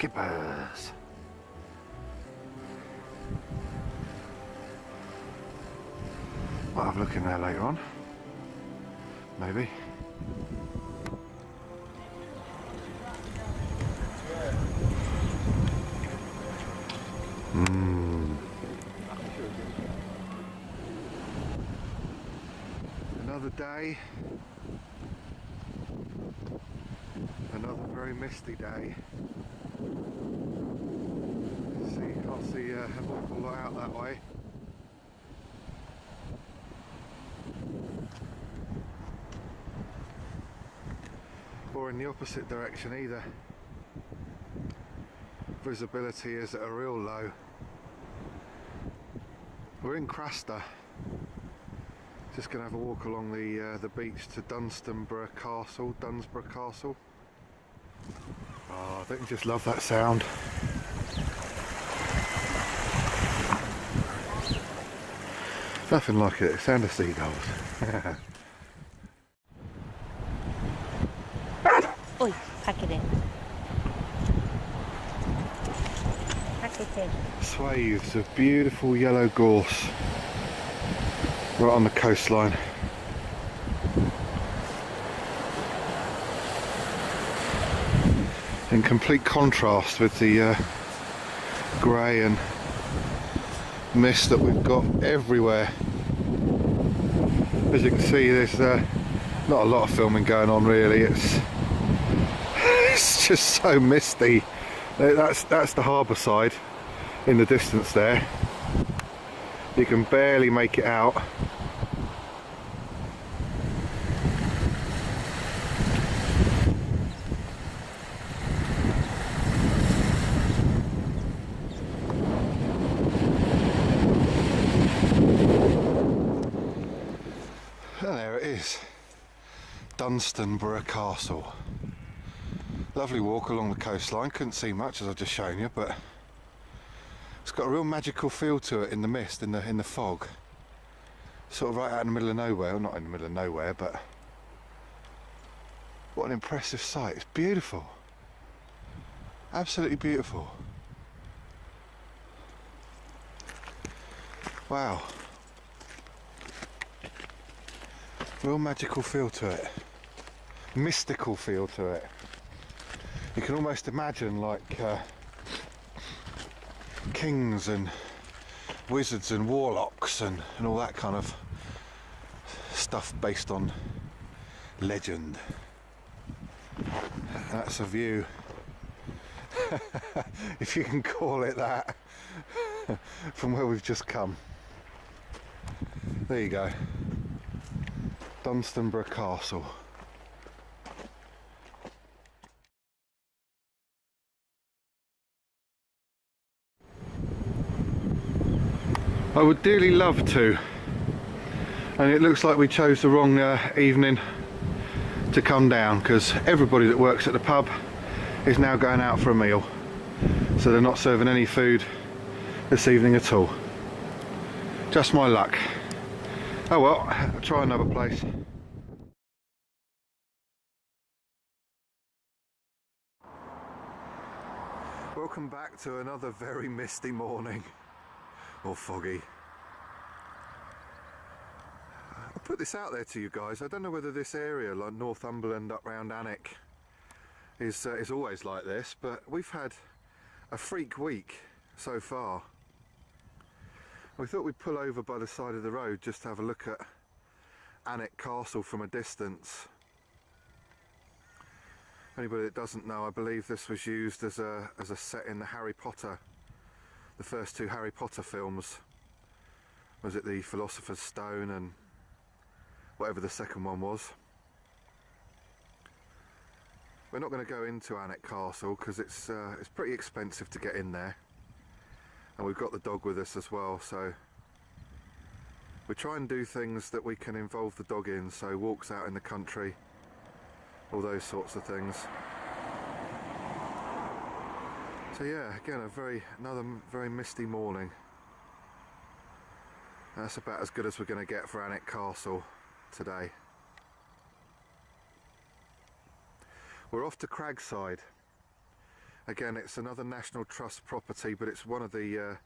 skippers. Might have a look in there later on, maybe. Another day, another very misty day. See, can't see an awful lot out that way. Or in the opposite direction either. Visibility is at a real low. We're in Cragside. Just going to have a walk along the beach to Dunstanburgh Castle. Oh, don't you just love that sound? Nothing like it, sound of seagulls. Oi, pack it in. Pack it in. Swathes of beautiful yellow gorse right on the coastline. In complete contrast with the grey and mist that we've got everywhere. As you can see, there's not a lot of filming going on really. It's just so misty. That's the harbour side in the distance there. You can barely make it out. And there it is, Dunstanburgh Castle. Lovely walk along the coastline. Couldn't see much as I've just shown you, but it's got a real magical feel to it in the mist, in the fog. Sort of right out in the middle of nowhere. Well, not in the middle of nowhere, but what an impressive sight. It's beautiful. Absolutely beautiful. Wow. Real magical feel to it. Mystical feel to it. You can almost imagine like kings and wizards and warlocks and all that kind of stuff based on legend. That's a view, if you can call it that, from where we've just come. There you go, Dunstanburgh Castle. I would dearly love to, and it looks like we chose the wrong evening to come down, because everybody that works at the pub is now going out for a meal, so they're not serving any food this evening at all. Just my luck. Oh well, I'll try another place. Welcome back to another very misty morning. Or foggy. I'll put this out there to you guys. I don't know whether this area, like Northumberland up round Alnwick, is always like this, but we've had a freak week so far. We thought we'd pull over by the side of the road just to have a look at Alnwick Castle from a distance. Anybody that doesn't know, I believe this was used as a set in the Harry Potter. The first two Harry Potter films. Was it the Philosopher's Stone and whatever the second one was? We're not going to go into Alnwick Castle because it's pretty expensive to get in there, and we've got the dog with us as well, so we try and do things that we can involve the dog in, so walks out in the country, all those sorts of things. So yeah, again another very misty morning. That's about as good as we're going to get for Alnwick Castle today. We're off to Cragside, Again, it's another National Trust property, but it's one of the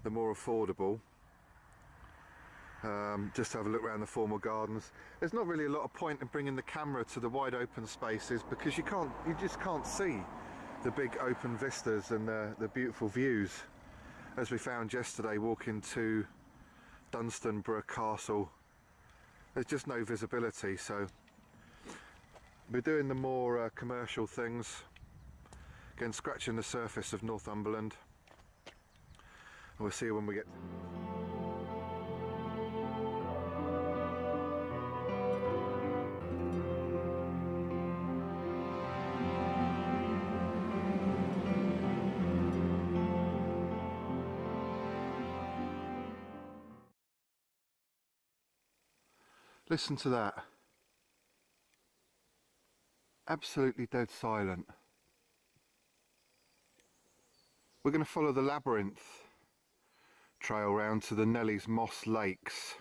more affordable. Just to have a look around the formal gardens. There's not really a lot of point in bringing the camera to the wide open spaces because you just can't see the big open vistas and the beautiful views, as we found yesterday walking to Dunstanburgh Castle. There's just no visibility, so we're doing the more commercial things, again scratching the surface of Northumberland, and we'll see when we get. Listen to that. Absolutely dead silent. We're going to follow the labyrinth trail round to the Nelly's Moss Lakes.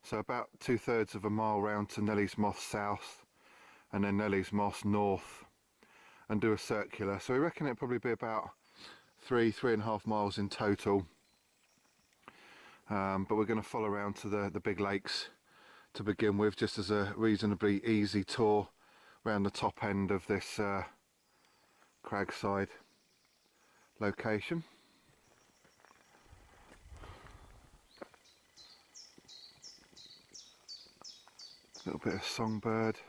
So about 2/3 of a mile round to Nelly's Moss South and then Nelly's Moss North, and do a circular. So we reckon it'll probably be about 3.5 miles in total. But we're going to follow around to the big lakes to begin with, just as a reasonably easy tour around the top end of this Cragside location. A little bit of songbird.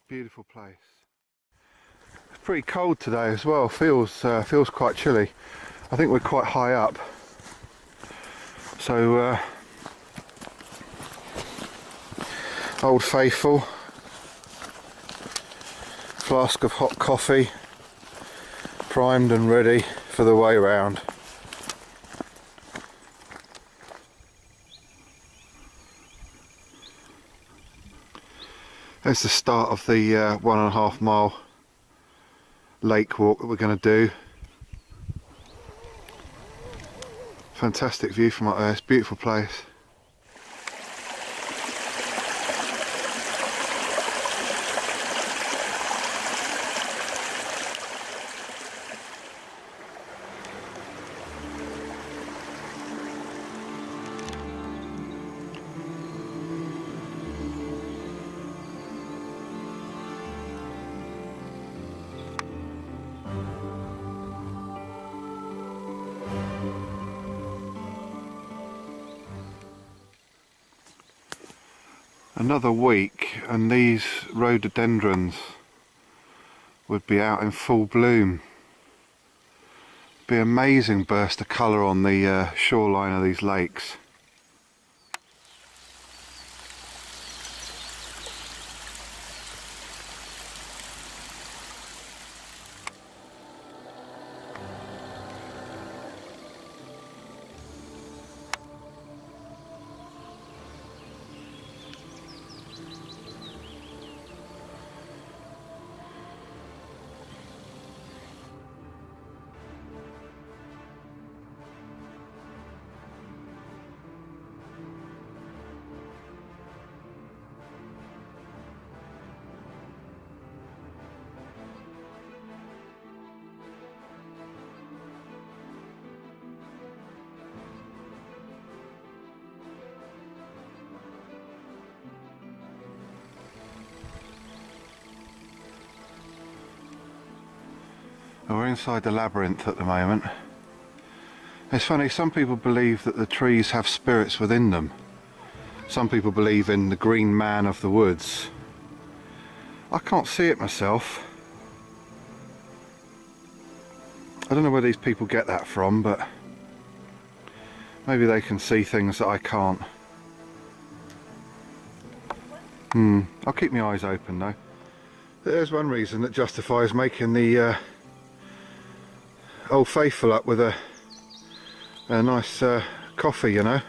Beautiful place. It's pretty cold today as well. Feels quite chilly. I think we're quite high up. So Old Faithful, flask of hot coffee, primed and ready for the way round. There's the start of the 1.5 mile lake walk that we're going to do. Fantastic view from up there, it's a beautiful place. Another week and these rhododendrons would be out in full bloom. Be an amazing burst of colour on the shoreline of these lakes. We're inside the labyrinth at the moment. It's funny, some people believe that the trees have spirits within them. Some people believe in the green man of the woods. I can't see it myself. I don't know where these people get that from, but maybe they can see things that I can't. I'll keep my eyes open though. There's one reason that justifies making the Old Faithful up with a nice coffee, you know.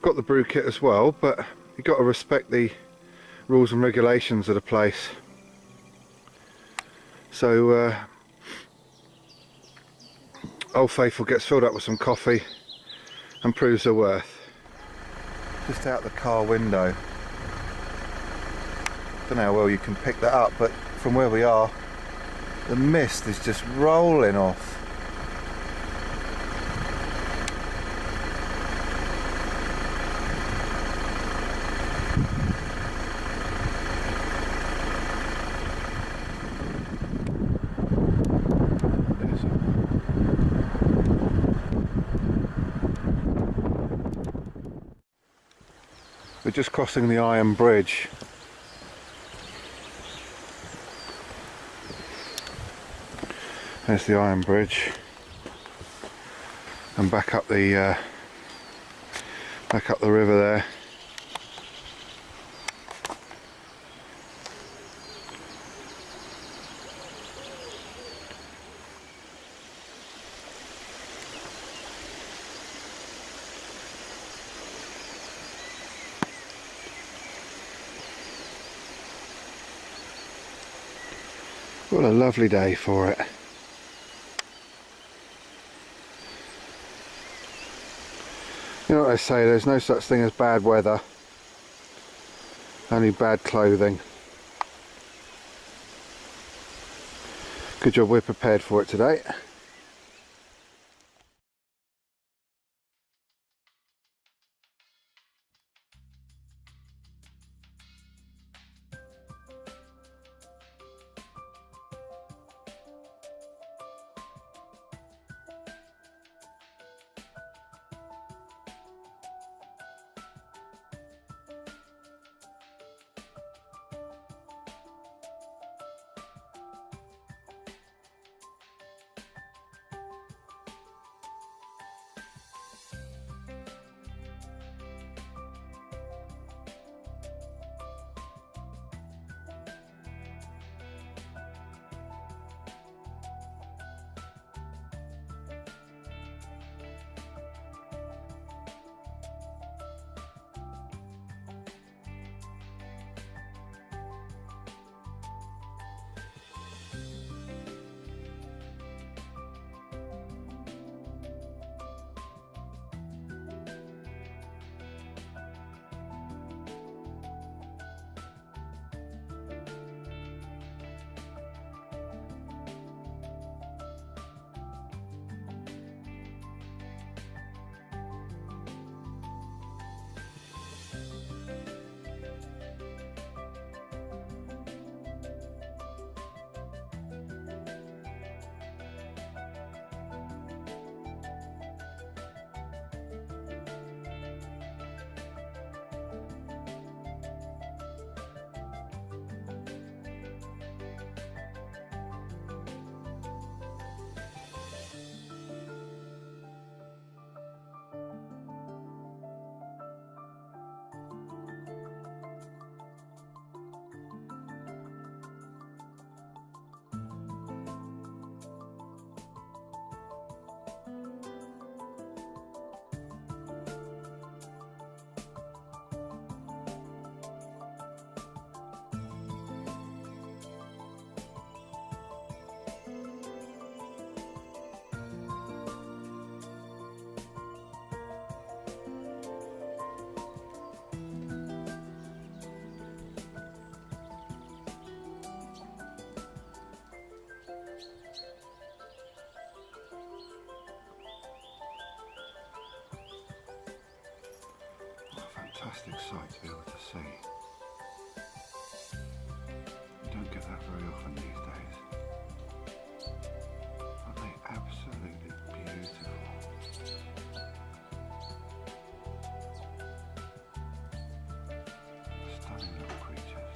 Got the brew kit as well, but you've got to respect the rules and regulations of the place. So Old Faithful gets filled up with some coffee and proves her worth. Just out the car window, Don't know how well you can pick that up, but from where we are, the mist is just rolling off. We're just crossing the Iron Bridge. There's the Iron Bridge, and back up the river there. What a lovely day for it. You know what they say, there's no such thing as bad weather, only bad clothing. Good job we're prepared for it today. Fantastic sight to be able to see. You don't get that very often these days. Aren't they absolutely beautiful? Stunning little creatures.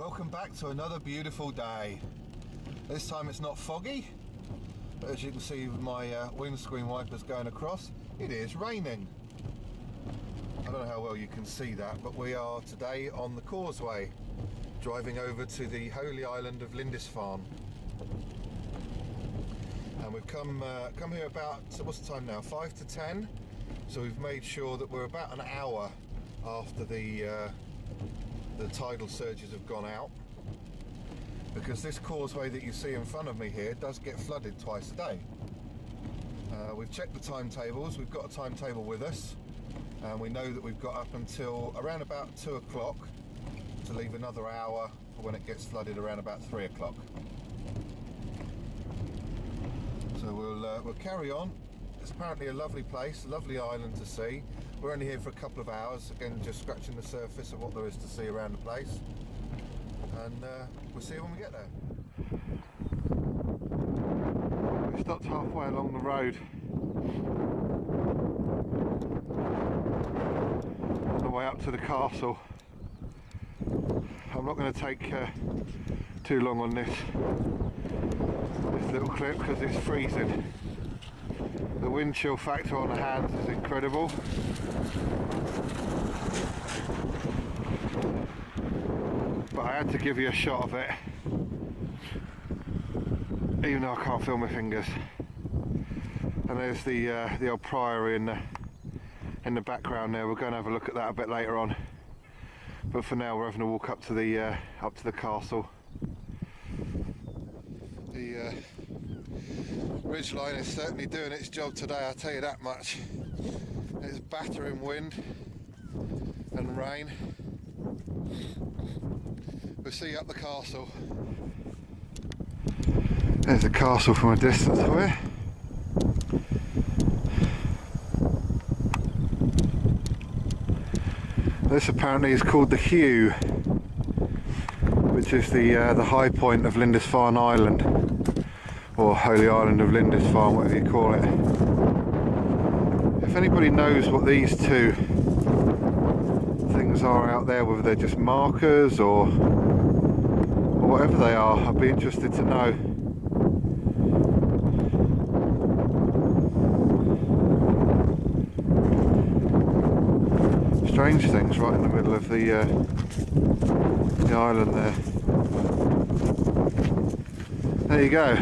Welcome back to another beautiful day. This time it's not foggy, but as you can see with my windscreen wipers going across, it is raining. I don't know how well you can see that, but we are today on the causeway, driving over to the holy island of Lindisfarne. And we've come here about, what's the time now, 5 to 10? So we've made sure that we're about an hour after the tidal surges have gone out, because this causeway that you see in front of me here does get flooded twice a day. We've checked the timetables, we've got a timetable with us, and we know that we've got up until around about 2 o'clock to leave another hour for when it gets flooded around about 3 o'clock. So we'll carry on. It's apparently a lovely place, a lovely island to see. We're only here for a couple of hours, again just scratching the surface of what there is to see around the place, and we'll see you when we get there. We stopped halfway along the road on the way up to the castle. I'm not going to take too long on this little clip because it's freezing. The wind chill factor on the hands is incredible. But I had to give you a shot of it, even though I can't feel my fingers. And there's the old priory in the background there. We're going to have a look at that a bit later on. But for now, we're having a walk up to the castle. The ridgeline is certainly doing its job today, I'll tell you that much. It's battering wind and rain. We'll see you up the castle. There's the castle from a distance away. This apparently is called the Hue, which is the high point of Lindisfarne Island, or Holy Island of Lindisfarne, whatever you call it. If anybody knows what these two things are out there, whether they're just markers or whatever they are, I'd be interested to know. Strange things right in the middle of the island there. There you go.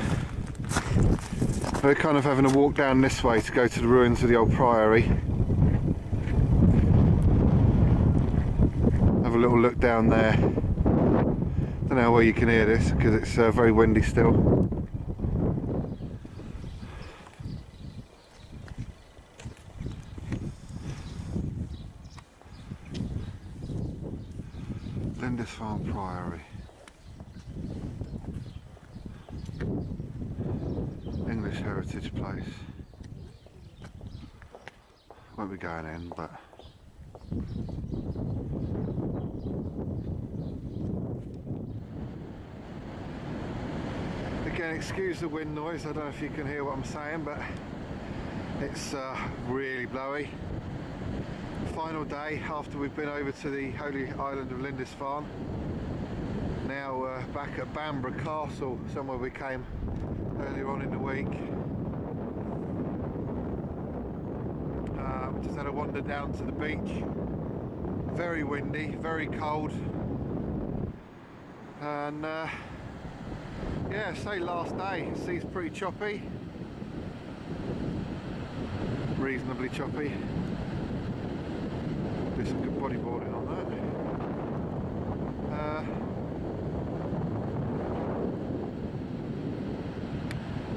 We're kind of having a walk down this way to go to the ruins of the old priory. Have a little look down there. Don't know where you can hear this because it's very windy still. Lindisfarne Priory. English heritage place. Won't be going in, but again, excuse the wind noise. I don't know if you can hear what I'm saying, but it's really blowy. Final day after we've been over to the holy island of Lindisfarne. Now back at Bamburgh Castle, somewhere we came earlier on in the week. We just had a wander down to the beach. Very windy, very cold, and yeah, say last day. Sea's pretty choppy, reasonably choppy. Do some good bodyboarding on that.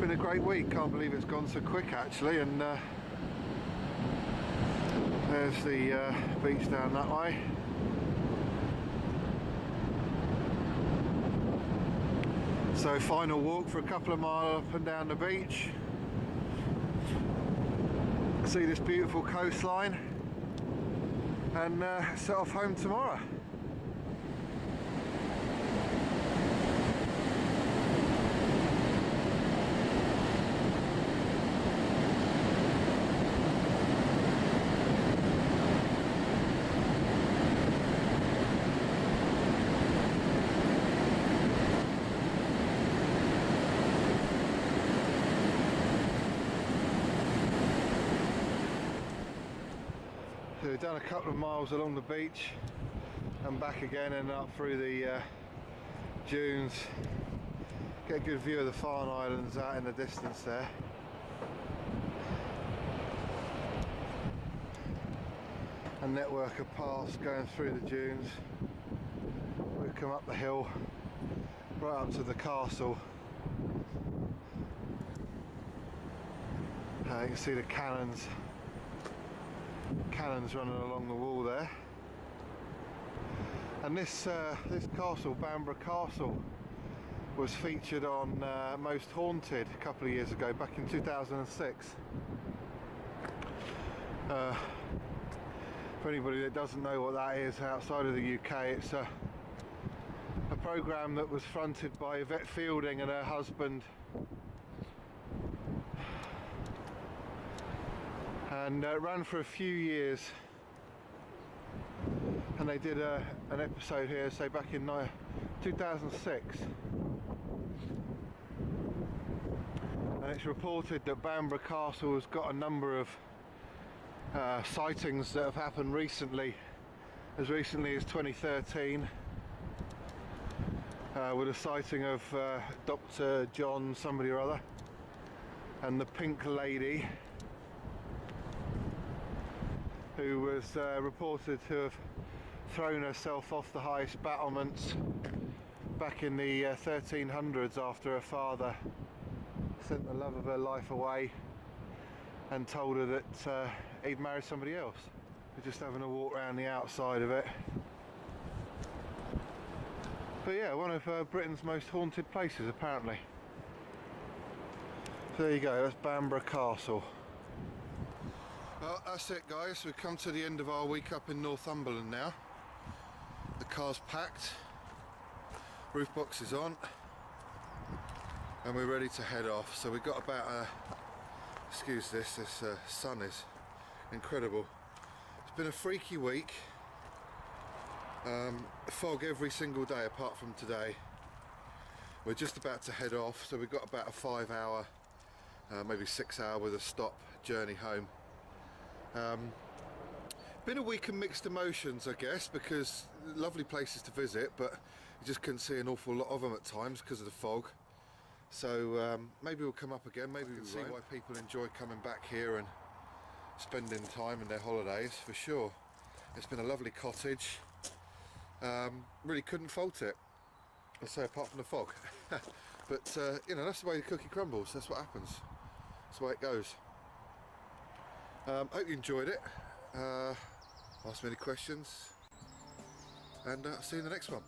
Been a great week. Can't believe it's gone so quick actually. And there's the beach down that way. So final walk for a couple of miles up and down the beach. See this beautiful coastline, and set off home tomorrow. we've done a couple of miles along the beach and back again and up through the dunes. Get a good view of the Farne Islands out in the distance there. A network of paths going through the dunes. We've come up the hill right up to the castle. You can see the cannons running along the wall there. And this castle, Bamburgh Castle, was featured on Most Haunted a couple of years ago, back in 2006. For anybody that doesn't know what that is outside of the UK, it's a programme that was fronted by Yvette Fielding and her husband, and ran for a few years, and they did an episode here, say back in 2006, and it's reported that Bamburgh Castle has got a number of sightings that have happened recently, as recently as 2013, with a sighting of Dr. John somebody or other and the Pink Lady, who was reported to have thrown herself off the highest battlements back in the 1300s after her father sent the love of her life away and told her that he'd married somebody else. We're just having a walk around the outside of it. But yeah, one of Britain's most haunted places apparently. So there you go, that's Bamburgh Castle. Well, that's it guys, we've come to the end of our week up in Northumberland now. The car's packed, roof box is on, and we're ready to head off. So we've got about excuse this sun is incredible. It's been a freaky week. Fog every single day apart from today. We're just about to head off, so we've got about a 5 hour, maybe 6 hour with a stop journey home. Been a week of mixed emotions, I guess, because lovely places to visit, but you just couldn't see an awful lot of them at times because of the fog. So maybe we'll come up again, maybe we can see why people enjoy coming back here and spending time in their holidays, for sure. It's been a lovely cottage. Really couldn't fault it, I say, apart from the fog. But you know, that's the way the cookie crumbles, that's what happens, that's the way it goes. Hope you enjoyed it. Ask me any questions, and I'll see you in the next one.